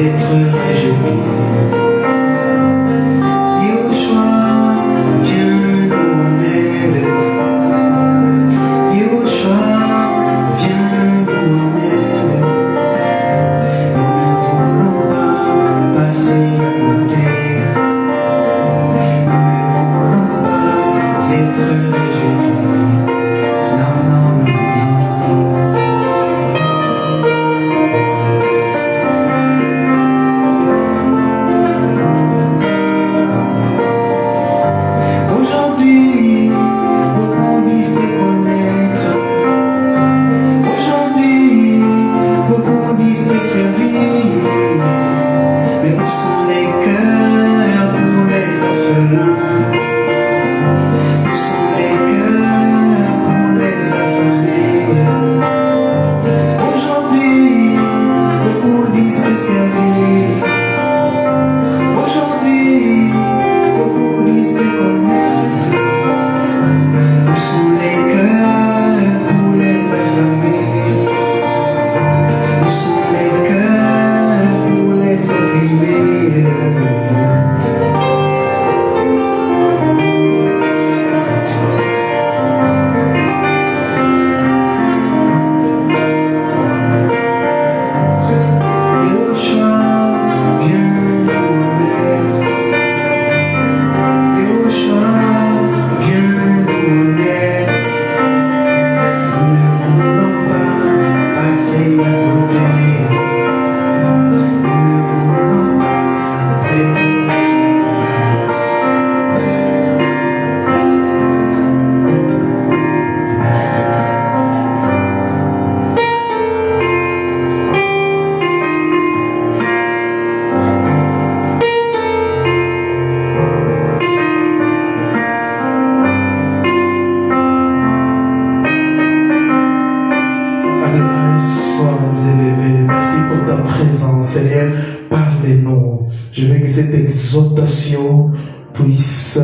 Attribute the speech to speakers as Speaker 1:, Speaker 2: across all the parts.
Speaker 1: être réjouis.
Speaker 2: Seigneur, parlez-nous. Je veux que cette exhortation puisse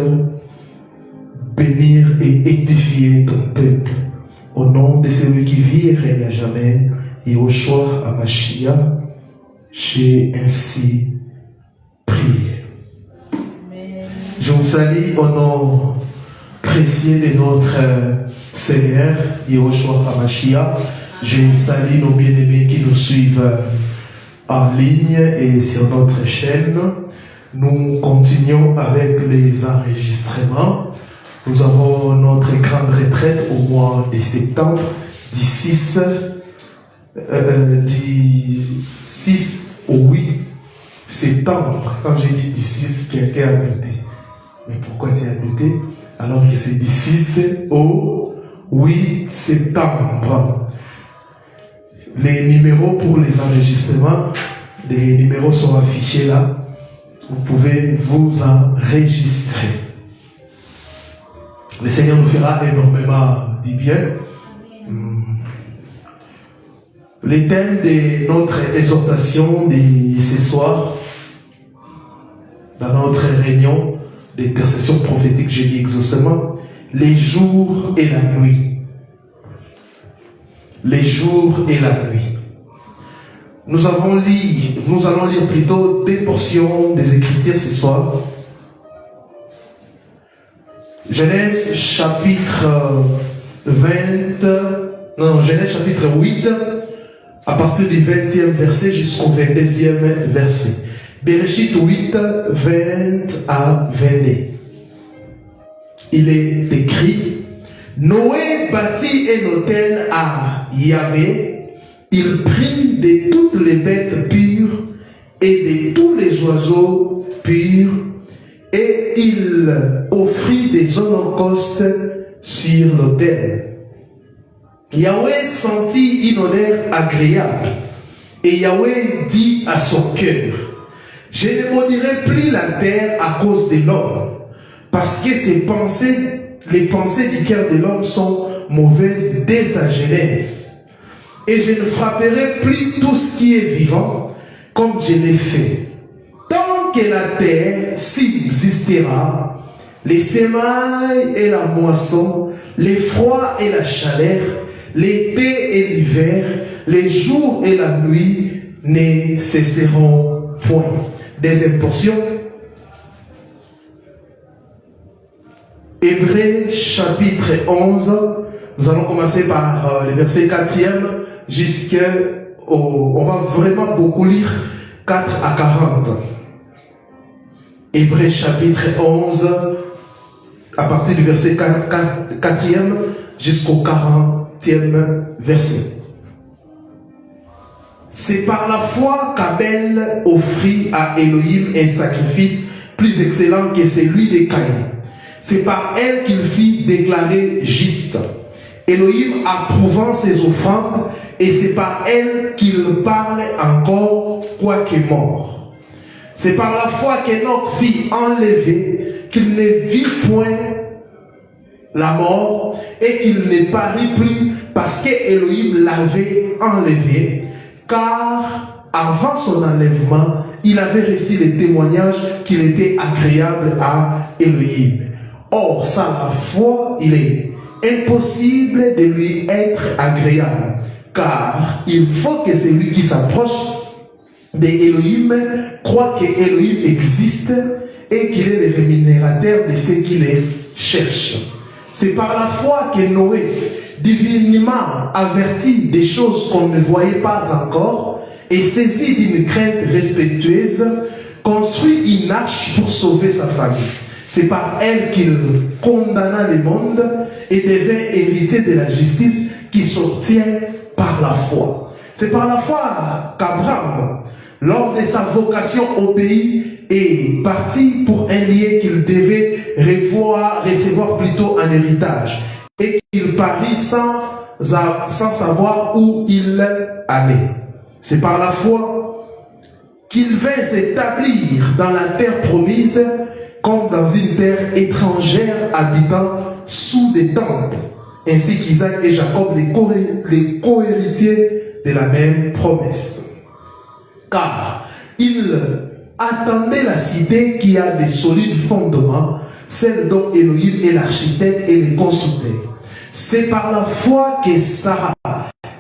Speaker 2: bénir et édifier ton peuple. Au nom de celui qui vit et règne à jamais, Yahushua HaMashiach, j'ai ainsi prié. Je vous salue au nom précieux de notre Seigneur, Yahushua HaMashiach. Je salue nos bien-aimés qui nous suivent en ligne et sur notre chaîne. Nous continuons avec les enregistrements. Nous avons notre grande retraite au mois de septembre, du 6 au 8 septembre. Quand j'ai dit du 6, quelqu'un a douté. Mais pourquoi tu as douté? Alors que c'est du 6 au 8 septembre. Les numéros pour les enregistrements, les numéros sont affichés là. Vous pouvez vous enregistrer. Le Seigneur nous fera énormément du bien. Le thème de notre exhortation de ce soir, dans notre réunion d'intercession prophétique, j'ai dit exaucement, les jours et la nuit. Les jours et la nuit. Nous allons lire plutôt des portions des Écritures ce soir. Genèse chapitre 8, à partir du 20e verset jusqu'au 22e verset. Bereshit 8, 20 à 22. Il est écrit: Noé bâtit un autel à Yahvé, il prit de toutes les bêtes pures et de tous les oiseaux purs, et il offrit des holocaustes sur l'autel. Yahvé sentit une odeur agréable, et Yahvé dit à son cœur: je ne maudirai plus la terre à cause de l'homme, parce que les pensées du cœur de l'homme sont mauvaises dès sa jeunesse. Et je ne frapperai plus tout ce qui est vivant comme je l'ai fait. Tant que la terre subsistera, les semailles et la moisson, les froids et la chaleur, l'été et l'hiver, les jours et la nuit ne cesseront point. Deuxième portion. Hébreux chapitre 11. Nous allons commencer par le verset 4e on va vraiment beaucoup lire 4 à 40. Hébreux chapitre 11, à partir du verset 4e jusqu'au 40e verset. C'est par la foi qu'Abel offrit à Elohim un sacrifice plus excellent que celui de Caïn. C'est par elle qu'il fit déclarer juste. Elohim approuvant ses offrandes, et c'est par elle qu'il parle encore, quoique mort. C'est par la foi qu'Enoch fit enlever, qu'il ne vit point la mort, et qu'il ne parut plus, parce que Elohim l'avait enlevé, car avant son enlèvement, il avait reçu le témoignage qu'il était agréable à Elohim. Or, sans la foi, il est impossible de lui être agréable, car il faut que celui qui s'approche d'Elohim croit que Elohim existe et qu'il est le rémunérateur de ceux qui les cherchent. C'est par la foi que Noé, divinement averti des choses qu'on ne voyait pas encore et saisi d'une crainte respectueuse, construit une arche pour sauver sa famille. C'est par elle qu'il condamna le monde et devint héritier de la justice qui s'obtient par la foi. C'est par la foi qu'Abraham, lors de sa vocation au pays, est parti pour un lieu qu'il devait recevoir plutôt en héritage. Et qu'il parut sans savoir où il allait. C'est par la foi qu'il vint s'établir dans la terre promise, comme dans une terre étrangère habitant sous des tentes, ainsi qu'Isaac et Jacob, les co-héritiers de la même promesse. Car il attendait la cité qui a des solides fondements, celle dont Elohim est l'architecte et le constructeur. C'est par la foi que Sarah,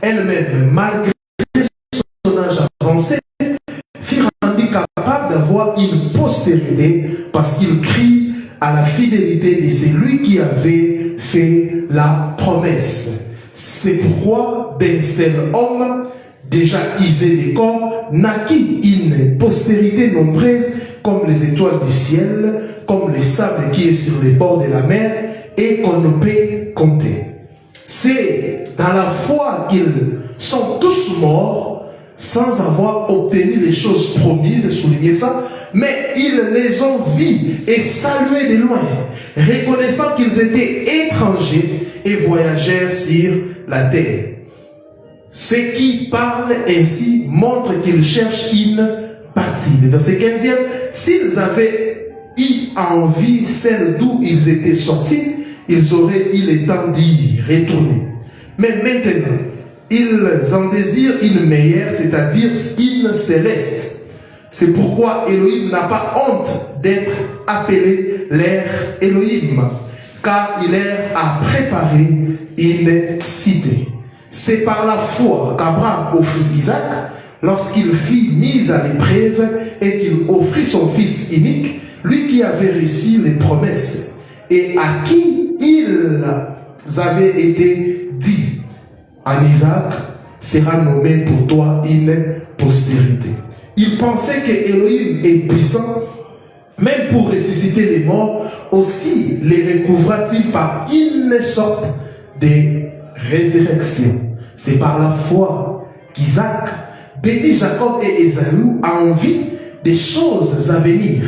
Speaker 2: elle-même, malgré son âge avancé, fut rendue capable d'avoir une postérité parce qu'il crie à la fidélité de celui qui avait fait la promesse. C'est pourquoi d'un seul homme, déjà isé des corps, naquit une postérité nombreuse comme les étoiles du ciel, comme le sable qui est sur les bords de la mer et qu'on ne peut compter. C'est dans la foi qu'ils sont tous morts sans avoir obtenu les choses promises, soulignez ça, mais ils les ont vus et salués de loin, reconnaissant qu'ils étaient étrangers et voyageurs sur la terre. Ceux qui parlent ainsi montrent qu'ils cherchent une partie. Le verset 15e, s'ils avaient eu envie celle d'où ils étaient sortis, ils auraient eu le temps d'y retourner. Mais maintenant, ils en désirent une meilleure, c'est-à-dire une céleste. C'est pourquoi Elohim n'a pas honte d'être appelé leur Elohim, car il leur a préparé une cité. C'est par la foi qu'Abraham offrit Isaac lorsqu'il fut mis à l'épreuve et qu'il offrit son fils unique, lui qui avait reçu les promesses et à qui ils avaient été dit: en Isaac sera nommé pour toi une postérité. Il pensait que Elohim est puissant, même pour ressusciter les morts, aussi les recouvra-t-il par une sorte de résurrection. C'est par la foi qu'Isaac bénit Jacob et Ésaü a envie des choses à venir.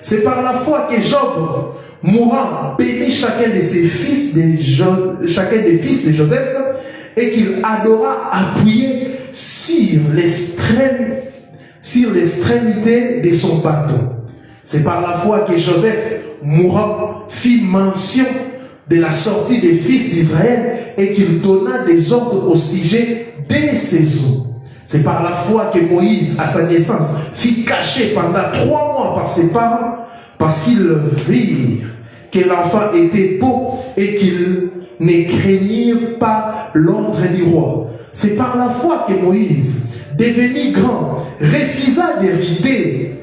Speaker 2: C'est par la foi que Job, mourant, bénit chacun des fils de Joseph et qu'il adora appuyé sur l'extrémité de son bâton. C'est par la foi que Joseph, mourant, fit mention de la sortie des fils d'Israël et qu'il donna des ordres au sujet des saisons. C'est par la foi que Moïse, à sa naissance, fut caché pendant 3 mois par ses parents parce qu'ils virent que l'enfant était beau et qu'ils ne craignirent pas l'ordre du roi. C'est par la foi que Moïse, devenu grand, refusa d'hériter,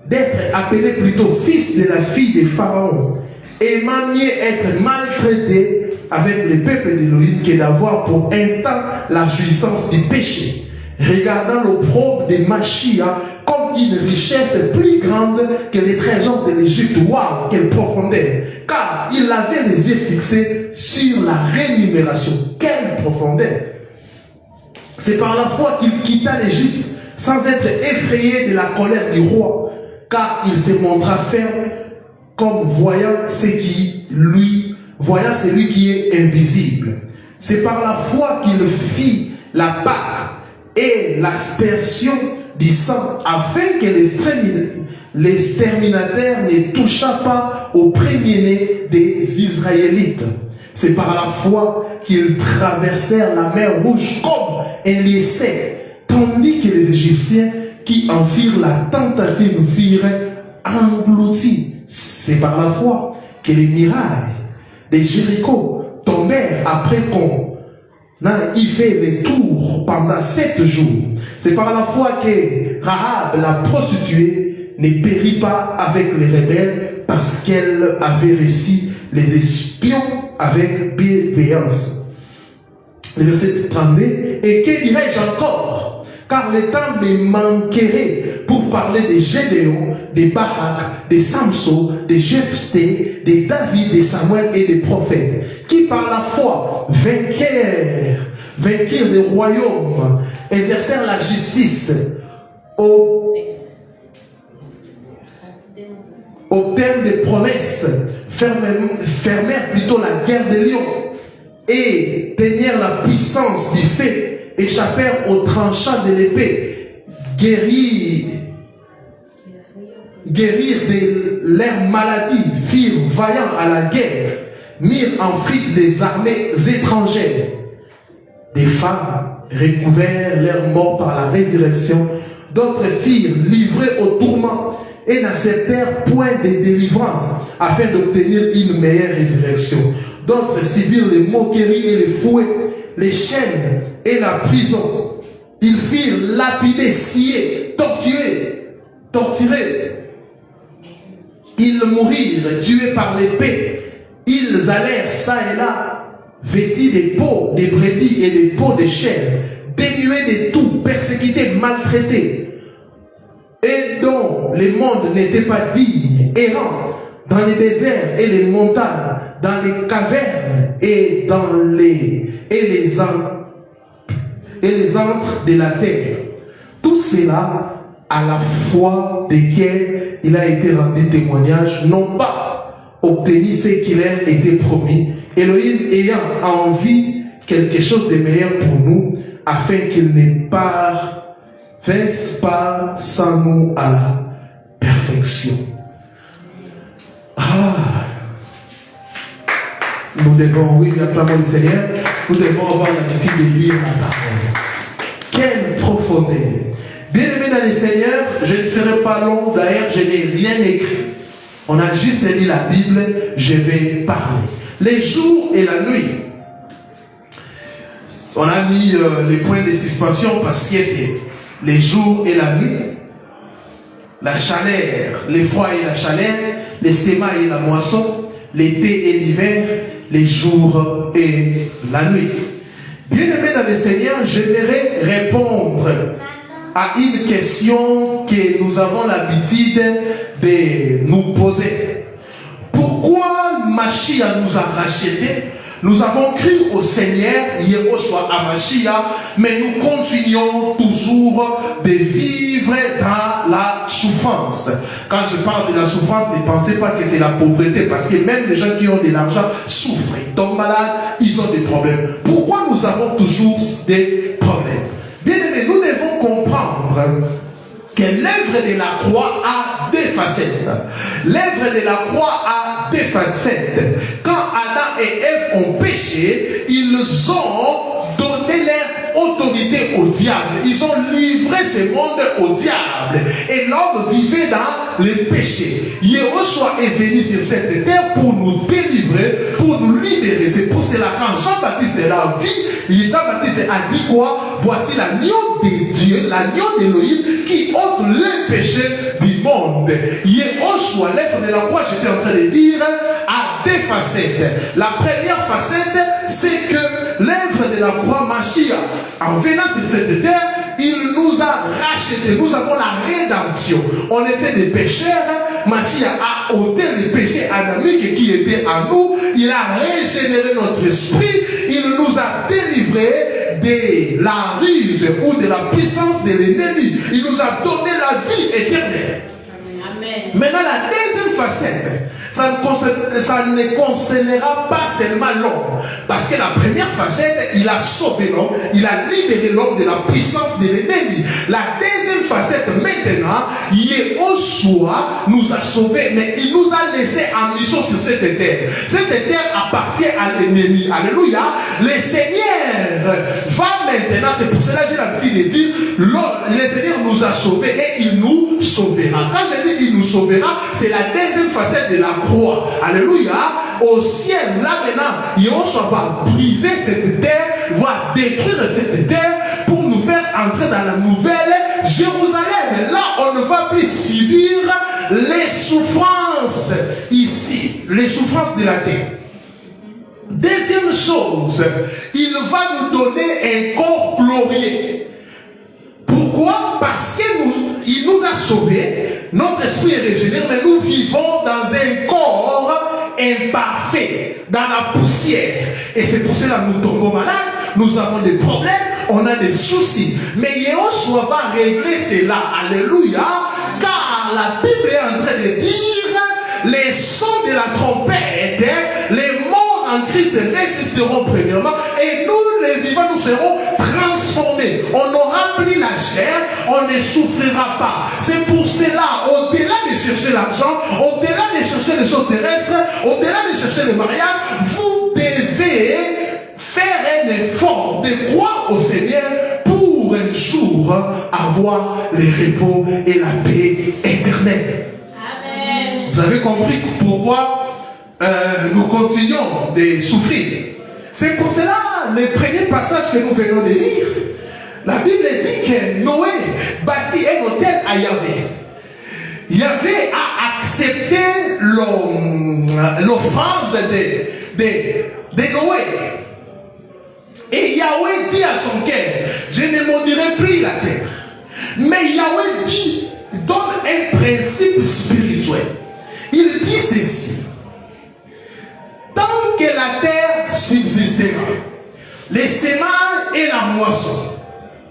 Speaker 2: d'être appelé plutôt fils de la fille de Pharaon, aimant mieux être maltraité avec le peuple d'Élohim que d'avoir pour un temps la jouissance du péché, regardant l'opprobre de Machia comme une richesse plus grande que les trésors de l'Égypte. Waouh, quelle profondeur! Car il avait les yeux fixés sur la rémunération. Quelle profondeur! C'est par la foi qu'il quitta l'Égypte sans être effrayé de la colère du roi, car il se montra ferme comme voyant celui qui est invisible. C'est par la foi qu'il fit la Pâque et l'aspersion du sang, afin que l'exterminateur ne touchât pas au premier-né des Israélites. C'est par la foi qu'ils traversèrent la mer Rouge comme un liesse, tandis que les Égyptiens qui en firent la tentative furent engloutis. C'est par la foi que les murailles de Jéricho tombèrent après qu'on a y fait les tours pendant 7 jours. C'est par la foi que Rahab, la prostituée, ne périt pas avec les rebelles parce qu'elle avait reçu les espions avec bienveillance. Le verset 32. Et que dirais-je encore? Car le temps me manquerait pour parler de Gédéon, de Barak, de Samson, de Jephthé, de David, de Samuel et des prophètes, qui par la foi vainquirent des royaumes, exercèrent la justice, au terme des promesses, fermèrent plutôt la guerre des lions, et tenirent la puissance du feu, échappèrent aux tranchants de l'épée, guérirent de leurs maladies, firent vaillants à la guerre, mirent en fuite des armées étrangères. Des femmes recouvrèrent leur mort par la résurrection, d'autres firent livrés au tourment et n'acceptèrent point de délivrance afin d'obtenir une meilleure résurrection. D'autres subirent les moqueries et les fouets, les chaînes et la prison. Ils firent lapider, scier, torturés. Ils mourirent, tués par l'épée. Ils allèrent çà et là, vêtis des peaux des brebis et des peaux de chèvres, dénués de tout, persécutés, maltraités, et dont le monde n'était pas digne, errant dans les déserts et les montagnes, dans les cavernes et dans les antres de la terre. Tout cela à la foi desquels il a été rendu témoignage, non pas obtenu ce qui leur était promis, Elohim ayant envie quelque chose de meilleur pour nous, afin qu'il ne parvinsse pas sans nous à la perfection. Nous devons, oui, acclamons le Seigneur, nous devons avoir l'habitude de lire la parole. Quelle profondeur! Bien-aimés dans le Seigneur, je ne serai pas long, d'ailleurs je n'ai rien écrit. On a juste lu la Bible, je vais parler. Les jours et la nuit. On a mis les points de suspension parce que c'est les jours et la nuit. La chaleur, les froids et la chaleur, les semailles et la moisson, l'été et l'hiver, les jours et la nuit. Bien-aimés dans le Seigneur, j'aimerais répondre à une question que nous avons l'habitude de nous poser. Pourquoi Machia nous a rachetés? Nous avons cru au Seigneur, Yehoshua Amashia, mais nous continuons toujours de vivre dans la souffrance. Quand je parle de la souffrance, ne pensez pas que c'est la pauvreté, parce que même les gens qui ont de l'argent souffrent, ils tombent malades, ils ont des problèmes. Pourquoi nous avons toujours des problèmes? Bien aimé, nous devons comprendre que l'œuvre de la croix a deux facettes. L'œuvre de la croix a deux facettes. Quand Adam et Ève ont péché, ils ont donné leur autorité au diable. Ils ont livré ce monde au diable. Et l'homme vivait dans les péchés. Yeshua est venu sur cette terre pour nous délivrer, pour nous libérer. C'est pour cela quand Jean-Baptiste est la vie, Jean-Baptiste a dit quoi? Voici l'agneau de Dieu, l'agneau d'Élohim qui ôte les péchés du monde. Yeshua, l'œuvre de la croix, j'étais en train de dire, a deux facettes. La première facette, c'est que l'œuvre de la croix, Mashiach, en venant sur cette terre, il nous a rachetés. Nous avons la rédemption. On était des pécheurs. Mashiach a ôté les péchés adamiques qui étaient en nous. Il a régénéré notre esprit. Il nous a délivrés de la ruse ou de la puissance de l'ennemi. Il nous a donné la vie éternelle. Amen. Maintenant, la deuxième facette, ça ne concernera pas seulement l'homme. Parce que la première facette, il a sauvé l'homme, il a libéré l'homme de la puissance de l'ennemi. La deuxième facette, maintenant, Yeshua nous a sauvés, mais il nous a laissé en mission sur cette terre. Cette terre appartient à l'ennemi. Alléluia. Le Seigneur va maintenant, c'est pour cela que j'ai l'habitude de dire, le Seigneur nous a sauvés et il nous sauvera. Quand je dis il nous sauvera, c'est la deuxième facette de la croix. Alléluia. Au ciel, là maintenant, Yeshua va briser cette terre, va détruire cette terre pour nous faire entrer dans la nouvelle Jérusalem. Là, on ne va plus subir les souffrances ici, les souffrances de la terre. Deuxième chose, il va nous donner un corps glorieux. Pourquoi? Parce qu'il nous a sauvés, notre esprit est régénéré, mais nous vivons dans un corps imparfait, dans la poussière. Et c'est pour cela que nous tombons malades, nous avons des problèmes, on a des soucis. Mais Yeshua va régler cela. Alléluia. Car la Bible est en train de dire, les sons de la trompette, les morts en Christ résisteront premièrement, et nous les vivants, nous serons transformés. On n'aura plus la chair, on ne souffrira pas. C'est pour cela, au-delà de chercher l'argent, au-delà de chercher les choses terrestres, au-delà de chercher le mariage, vous devez faire un effort de croire au Seigneur pour un jour avoir le repos et la paix éternelle. Amen. Vous avez compris pourquoi nous continuons de souffrir. C'est pour cela, le premier passage que nous venons de lire, la Bible dit que Noé bâtit un hôtel à Yahvé. Yahvé a accepté l'offrande de Noé. Et Yahvé dit à son cœur, je ne maudirai plus la terre. Mais Yahvé dit, donne un principe spirituel. Il dit ceci. Tant que la terre subsistera, les semailles et la moisson.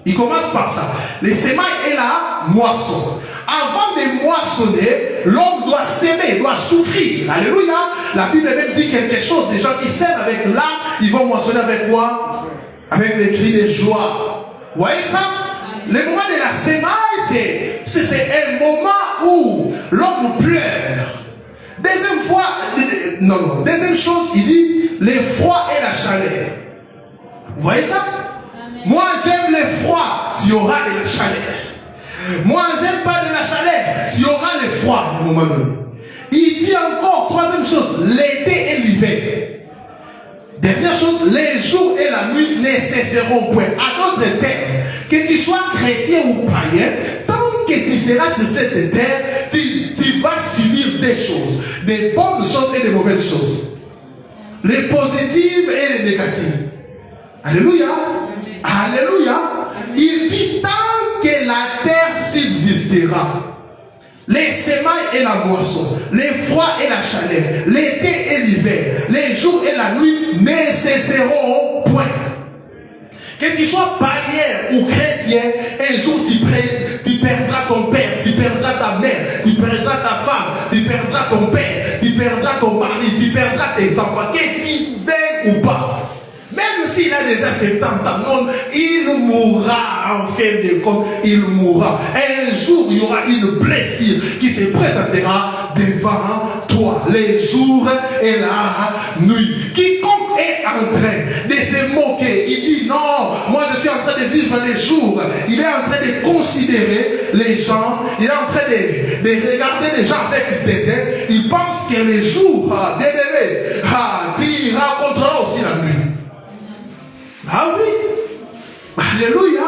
Speaker 2: Il commence par ça. Les semailles et la moisson. Avant de moissonner, l'homme doit s'aimer, doit souffrir. Alléluia. La Bible même dit quelque chose. Des gens qui s'aiment avec l'âme, ils vont moissonner avec quoi? Avec les cris de joie. Vous voyez ça? Le moment de la semaille, c'est un moment où l'homme pleure. Deuxième chose, il dit le froid et la chaleur. Vous voyez ça? Amen. Moi j'aime le froid, tu auras de la chaleur. Moi j'aime pas de la chaleur, tu auras le froid. Il dit encore, troisième chose, l'été et l'hiver. Dernière chose, les jours et la nuit ne cesseront point. À d'autres termes, que tu sois chrétien ou païen, tant que tu seras sur cette terre, tu vas subir des choses, des bonnes choses et des mauvaises choses, les positives et les négatives. Alléluia. Alléluia. Il dit tant que la terre subsistera, les semailles et la moisson, les froids et la chaleur, l'été et l'hiver, les jours et la nuit ne cesseront point. Que tu sois païen ou chrétien, un jour tu perdras ton père, tu perdras ta mère, tu perdras ta femme, tu perdras ton père, tu perdras ton mari, tu perdras tes enfants, que tu veuilles ou pas. Même s'il a déjà 70 ans, il mourra en fin de compte, il mourra. Un jour, il y aura une blessure qui se présentera devant toi, les jours et la nuit. Quiconque est en train de se moquer. Il dit non, moi je suis en train de vivre les jours. Il est en train de considérer les gens. Il est en train de regarder les gens avec dédain. Il pense que les jours, bien aimé, tu rencontreras aussi la nuit. Ah oui. Alléluia.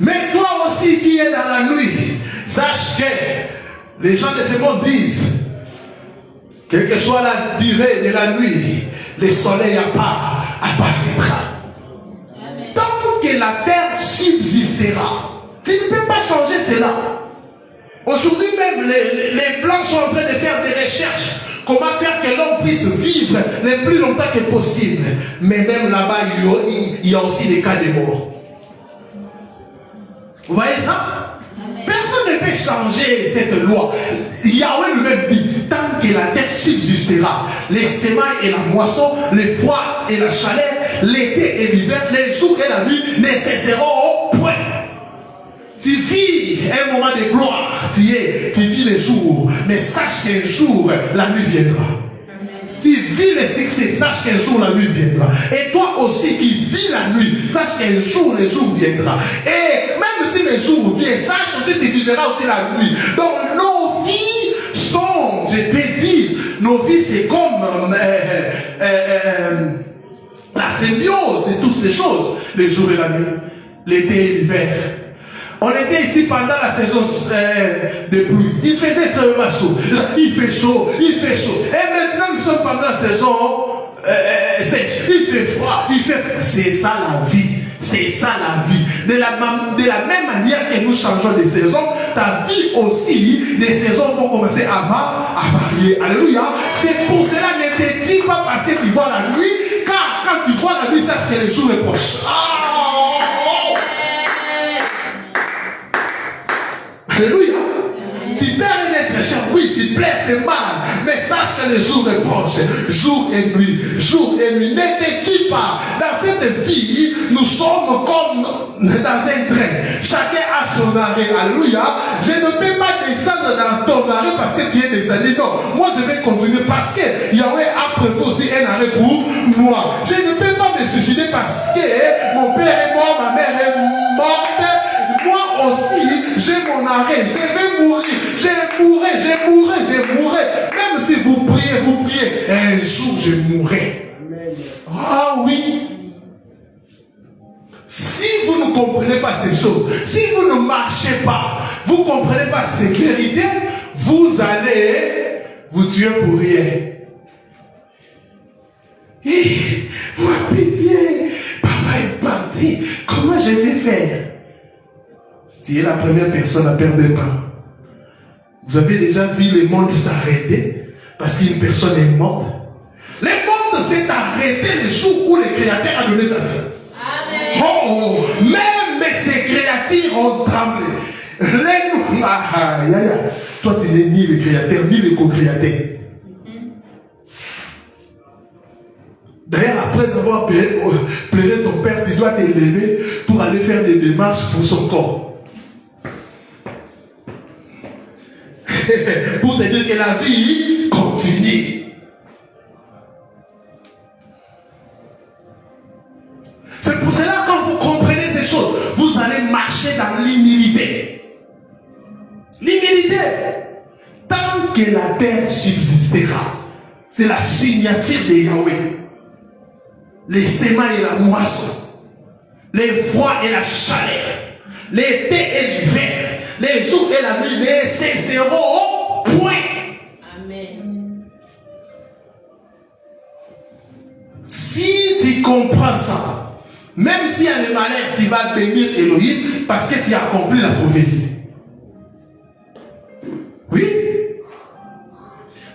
Speaker 2: Mais toi aussi qui es dans la nuit, sache que les gens de ce monde disent, quelle que soit la durée de la nuit, le soleil apparaîtra. Tant que la terre subsistera, tu ne peux pas changer cela. Aujourd'hui même, les Blancs sont en train de faire des recherches. Comment faire que l'homme puisse vivre le plus longtemps que possible. Mais même là-bas, il y a aussi des cas de mort. Vous voyez ça? Personne ne peut changer cette loi. Yahweh lui-même dit, tant que la terre subsistera, les semailles et la moisson, les froids et la chaleur, l'été et l'hiver, les jours et la nuit ne cesseront au point. Tu vis un moment de gloire, tu vis les jours, mais sache qu'un jour, la nuit viendra. Tu vis le succès, sache qu'un jour, la nuit viendra. Et toi aussi qui vis la nuit, sache qu'un jour, le jour viendra. Et même si le jour vient, sache aussi que tu vivras aussi la nuit. Donc nos vies sont, je peux dire, nos vies c'est comme la symbiose de toutes ces choses, les jours et la nuit, l'été et l'hiver. On était ici pendant la saison de pluie. Il faisait seulement chaud. Il fait chaud, il fait chaud. Et maintenant, nous sommes pendant la saison sèche. Il fait froid, il fait froid. C'est ça la vie. C'est ça la vie. De la même manière que nous changeons de saison, ta vie aussi, les saisons vont commencer à varier. Alléluia. C'est pour cela ne te dis pas parce que tu vois la nuit, car quand tu vois la nuit, sache que le jour est proche. Alléluia. Tu perds d'être cher, oui, tu plais, c'est mal. Mais sache que le jour est proche. Jour et nuit, jour et nuit. Ne te tue pas. Dans cette vie, nous sommes comme dans un train. Chacun a son arrêt. Alléluia. Je ne peux pas descendre dans ton arrêt parce que tu es descendu. Non, moi je vais continuer parce que Yahweh a prévu aussi un arrêt pour moi. Je ne peux pas me suicider parce que mon père est mort, ma mère est morte. Moi aussi, j'ai mon arrêt, je vais mourir, je mourrai. Même si vous priez, un jour je mourrai. Ah oui. Si vous ne comprenez pas ces choses, si vous ne marchez pas, vous ne comprenez pas ces vérités, vous allez vous tuer pour rien. Moi, pitié, papa est parti, comment je vais faire? Tu es la première personne à perdre un temps. Vous avez déjà vu le monde s'arrêter parce qu'une personne est morte. Le monde s'est arrêté le jour où le Créateur a donné sa vie. Amen. Oh, même ces créatures ont tremblé. Toi, tu n'es ni le Créateur, ni le co-créateur. D'ailleurs, après avoir pleuré ton père, tu dois t'élever pour aller faire des démarches pour son corps. Pour te dire que la vie continue. C'est pour cela quand vous comprenez ces choses, vous allez marcher dans l'humilité. L'humilité. Tant que la terre subsistera, c'est la signature de Yahweh. Les semailles et la moisson, les froids et la chaleur, l'été et l'hiver, les jours et la nuit ne cesseront au point. Amen. Si tu comprends ça, même s'il y a des malheurs, tu vas bénir Elohim parce que tu as accompli la prophétie. Oui.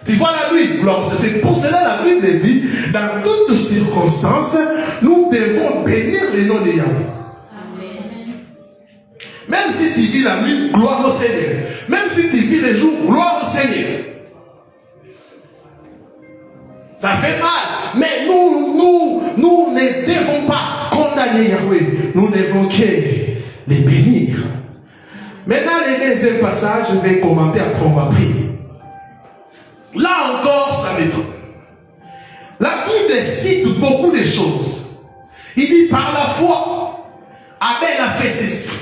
Speaker 2: Tu vois la Bible. C'est pour cela la Bible dit, dans toutes circonstances, nous devons bénir le nom de Yahweh. Même si tu vis la nuit, gloire au Seigneur. Même si tu vis les jours, gloire au Seigneur. Ça fait mal. Mais nous ne devons pas condamner Yahweh. Nous devons les bénir. Maintenant, le deuxième passage, je vais commenter, après on va prier. Là encore, ça m'étonne. La Bible Bible cite beaucoup de choses. Il dit par la foi, Abel a fait ceci.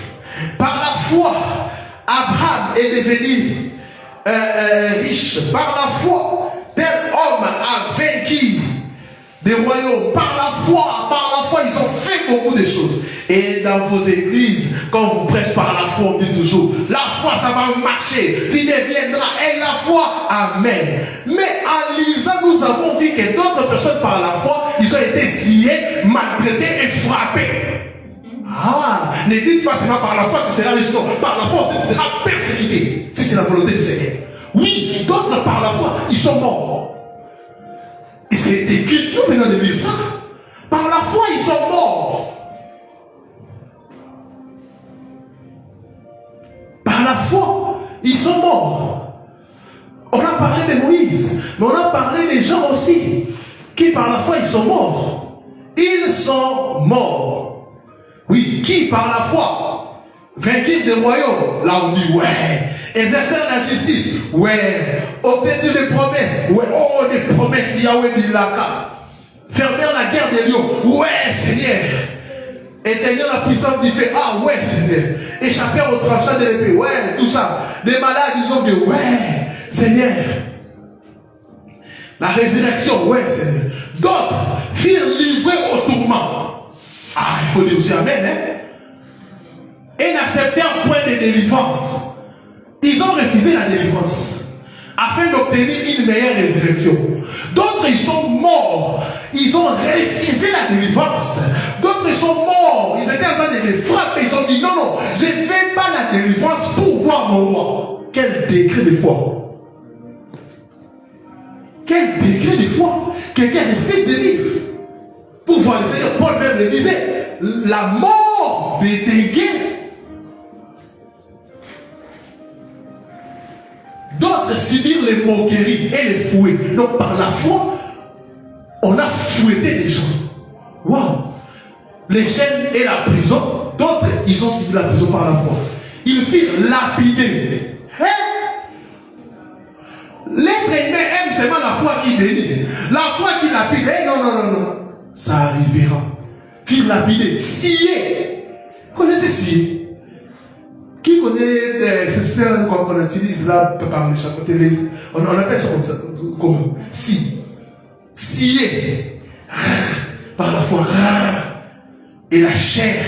Speaker 2: Par la foi, Abraham est devenu riche. Par la foi, tel homme a vaincu des royaumes. Par la foi, ils ont fait beaucoup de choses. Et dans vos églises, quand on vous prêche par la foi, on dit toujours, la foi, ça va marcher. Tu deviendras. Et la foi, amen. Mais en lisant, nous avons vu que d'autres personnes par la foi, ils ont été sciés, maltraités et frappés. Ah, ne dites pas seulement par la foi, tu seras riche. Non, par la foi, tu seras persécuté. Si c'est la volonté du Seigneur. Oui, d'autres par la foi, ils sont morts. Et c'est écrit, nous venons de lire ça. Par la foi, ils sont morts. Par la foi, ils sont morts. On a parlé de Moïse, mais on a parlé des gens aussi qui par la foi, ils sont morts. Ils sont morts. Oui, qui par la foi vainquirent des royaumes. Là on dit ouais, exercer la justice, ouais, obtenir des promesses, ouais, oh des promesses, Yahweh Bilaka. Fermer la guerre des lions, ouais Seigneur. Éteindre la puissance du feu, ah ouais Seigneur. Échapper au tranchant de l'épée, ouais, tout ça. Des malades, ils ont dit ouais Seigneur. La résurrection, ouais Seigneur. D'autres firent livrer au tourment. Ah, il faut dire aussi amen, hein? Et n'acceptèrent point de délivrance. Ils ont refusé la délivrance afin d'obtenir une meilleure résurrection. D'autres, ils sont morts. Ils ont refusé la délivrance. D'autres, ils sont morts. Ils étaient en train de les frapper. Ils ont dit non, non, je ne veux pas la délivrance pour voir mon roi. Quel décret de foi! Quel décret de foi! Quelqu'un refuse de vivre. Pour voir le Seigneur, Paul même le disait, la mort était gain. D'autres subirent les moqueries et les fouets. Donc par la foi, on a fouetté les gens. Waouh! Les chaînes et la prison. D'autres, ils ont subi la prison par la foi. Ils firent lapider. L'être humain aime seulement la foi qui bénit. La foi qui lapide. Non, non, non, non. Ça arrivera. Firent lapider. Scier. Vous connaissez scier? Qui connaît c'est ça qu'on utilise là par les chapeaux? On appelle ça comme ça. Comment? Si. Scier. Par la foi. Et la chair.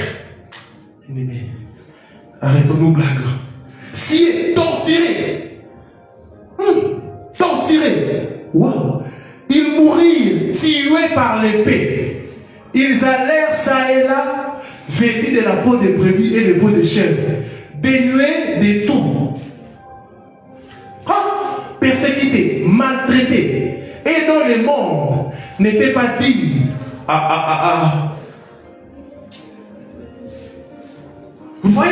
Speaker 2: Arrêtons-nous blagues. Scier. Torturer. Torturer. Wow. Ils mourirent tués par l'épée. Ils allèrent ça et là, vêtus de la peau de brebis et de peau de chèvre, dénués de tout. Persécutés, maltraités, et dont le monde n'était pas digne. Vous voyez?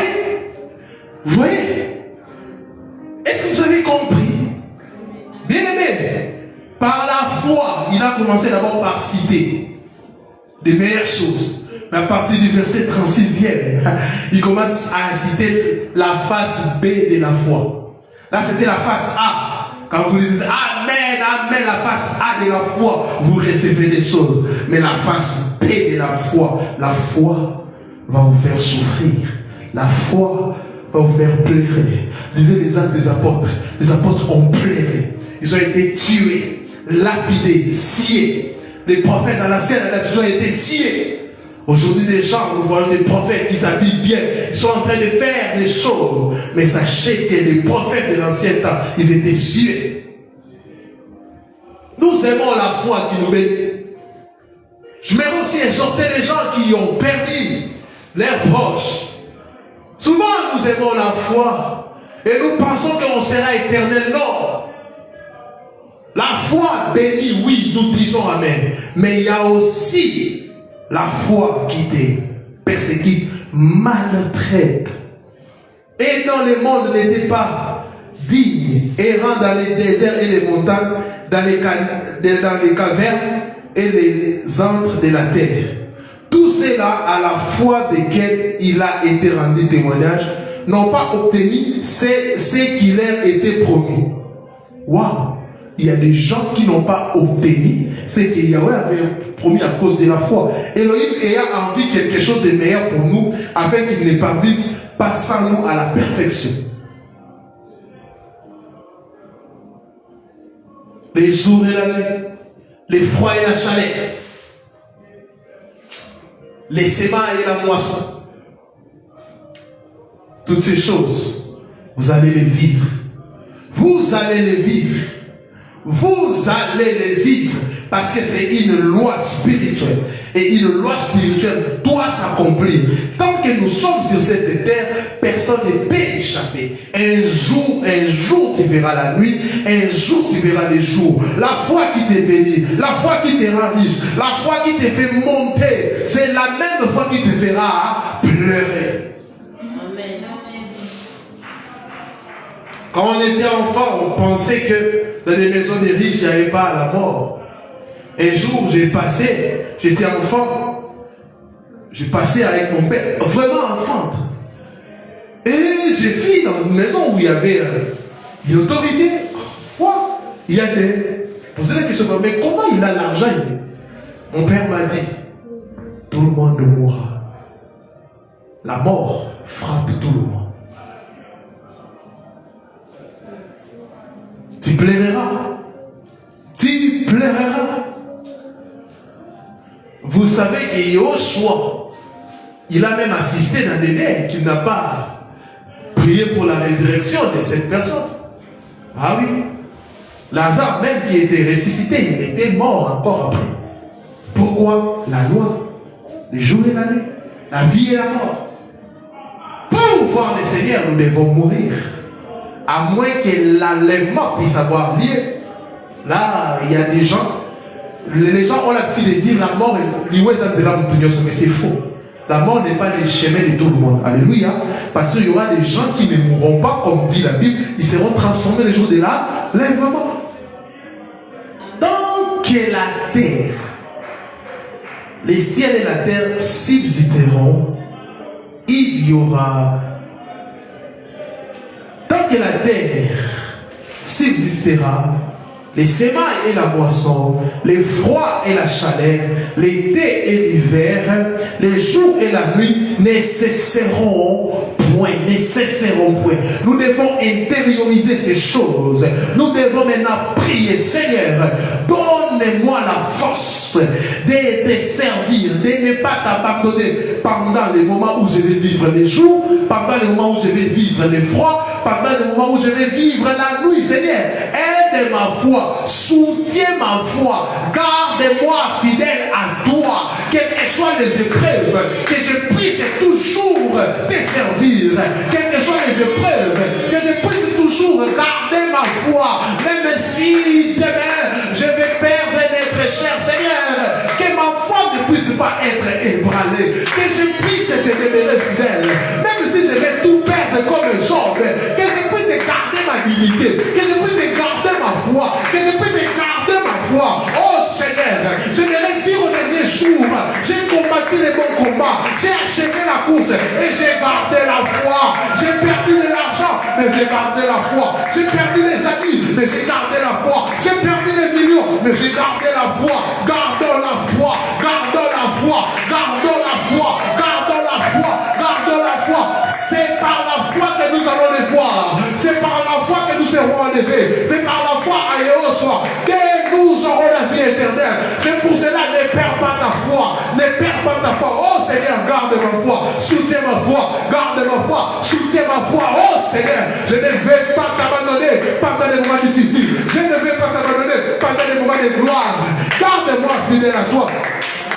Speaker 2: Vous voyez? Est-ce que vous avez compris? Bien aimé, par la foi, il a commencé d'abord par citer des meilleures choses. Mais à partir du verset 36e, il commence à citer la face B de la foi. Là, c'était la face A. Quand vous dites Amen, Amen, la face A de la foi, vous recevez des choses. Mais la face B de la foi va vous faire souffrir. La foi va vous faire pleurer. Lisez les actes des apôtres. Les apôtres ont pleuré. Ils ont été tués, lapidés, sciés. Les prophètes dans l'ancienne alliance ont été sciés. Aujourd'hui, des gens, nous voyons des prophètes qui s'habillent bien. Ils sont en train de faire des choses. Mais sachez que les prophètes de l'ancien temps, ils étaient sciés. Nous aimons la foi qui nous bénit. Je mets aussi exhorter les gens qui ont perdu leurs proches. Souvent, nous aimons la foi et nous pensons qu'on sera éternel. Non. La foi bénit, oui, nous disons Amen. Mais il y a aussi la foi qui te persécute, maltraite. Et dans le monde n'était pas digne, errant dans les déserts et les montagnes, dans les cavernes et les antres de la terre. Tout cela à la foi desquels il a été rendu témoignage, n'ont pas obtenu ce qui leur était promis. Waouh! il y a des gens qui n'ont pas obtenu ce que Yahweh avait promis à cause de la foi. Elohim ayant envie quelque chose de meilleur pour nous, afin qu'il ne parvise pas sans nous à la perfection. Les jours et la nuit, les froids et la chaleur, les semailles et la moisson, toutes ces choses, vous allez les vivre. Vous allez les vivre. Vous allez les vivre parce que c'est une loi spirituelle. Et une loi spirituelle doit s'accomplir. Tant que nous sommes sur cette terre, personne ne peut échapper. Un jour tu verras la nuit, un jour tu verras les jours. La foi qui te bénit, la foi qui te rend riche, la foi qui te fait monter, c'est la même foi qui te fera pleurer. Amen. Quand on était enfant, on pensait que dans les maisons des riches, il n'y avait pas la mort. Un jour, j'étais enfant, j'ai passé avec mon père, vraiment enfant. Et j'ai vu dans une maison où il y avait une autorité. Quoi? Il y a des... Posez la question, mais comment il a l'argent? Mon père m'a dit, tout le monde mourra. La mort frappe tout le monde. Tu pleureras. Tu pleureras. Vous savez que Yoshua, il a même assisté dans des délais qu'il n'a pas prié pour la résurrection de cette personne. Ah oui. Lazare, même qui était ressuscité, il était mort encore après. Pourquoi? La loi, le jour et la nuit, la vie et la mort. Pour voir le Seigneur, nous devons mourir. À moins que l'enlèvement puisse avoir lieu. Là, il y a des gens, les gens ont l'habitude de dire la mort est, mais c'est faux. La mort n'est pas le chemin de tout le monde. Alléluia. Parce qu'il y aura des gens qui ne mourront pas, comme dit la Bible, ils seront transformés le jour de l'enlèvement. Tant que la terre, les ciels et la terre subsisteront, il y aura... Tant que la terre subsistera, les semailles et la moisson, les froids et la chaleur, l'été et l'hiver, les jours et la nuit ne cesseront point, ne cesseront point. Nous devons intérioriser ces choses. Nous devons maintenant prier, Seigneur, donne-moi la force de te servir, de ne pas t'abandonner pendant les moments où je vais vivre les jours, pendant les moments où je vais vivre les froids, pendant les moments où je vais vivre la nuit, Seigneur. Aide ma foi, soutiens ma foi, garde-moi fidèle à toi, quelles que soient les épreuves, que je puisse toujours te servir, quelles que soient les épreuves, que je puisse toujours garder ma foi, même si demain je vais perdre d'être cher, Seigneur, que ma foi ne puisse pas être ébranlée, que je puisse te demeurer fidèle, même si je vais tout perdre comme Job, que je puisse garder ma dignité, que je puisse garder ma foi, que je puisse garder ma foi. Oh Seigneur, je vais dire au dernier jour, j'ai combattu les bons combats, j'ai achevé la course et j'ai gardé la foi. J'ai perdu de l'argent, mais j'ai gardé la foi. J'ai perdu les amis, mais j'ai gardé la foi. J'ai perdu les millions, mais j'ai gardé la foi. Gardons la foi, gardons la foi, gardons la foi, gardons la foi, gardons la foi. C'est par la foi que nous allons les voir. C'est par la foi que nous serons enlevés. C'est par la foi à Yahushua que nous aurons la vie éternelle. C'est pour cela, ne perds pas ta foi. Ne perds pas ta foi. Oh Seigneur, garde ma foi. Soutiens ma foi. Garde ma foi. Soutiens ma foi. Oh Seigneur, je ne vais pas t'abandonner pendant les moments difficiles. Je ne vais pas t'abandonner pendant les moments de gloire. Garde-moi fidèle à toi.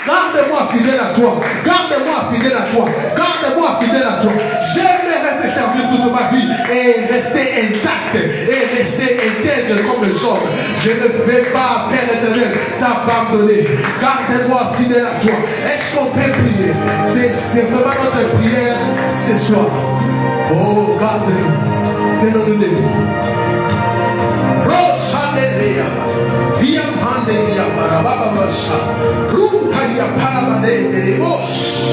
Speaker 2: Garde-moi fidèle à toi. Garde-moi fidèle à toi. Garde-moi fidèle à toi. J'aimerais te servir toute ma vie et rester intact et rester intègre comme Job. Je ne vais pas, Père éternel, t'abandonner. Garde-moi fidèle à toi. Est-ce qu'on peut prier? C'est vraiment notre prière ce soir. Oh, garde-nous. Tenons-nous les vies. Dia pande dia para baba basha, ruka ya para bade de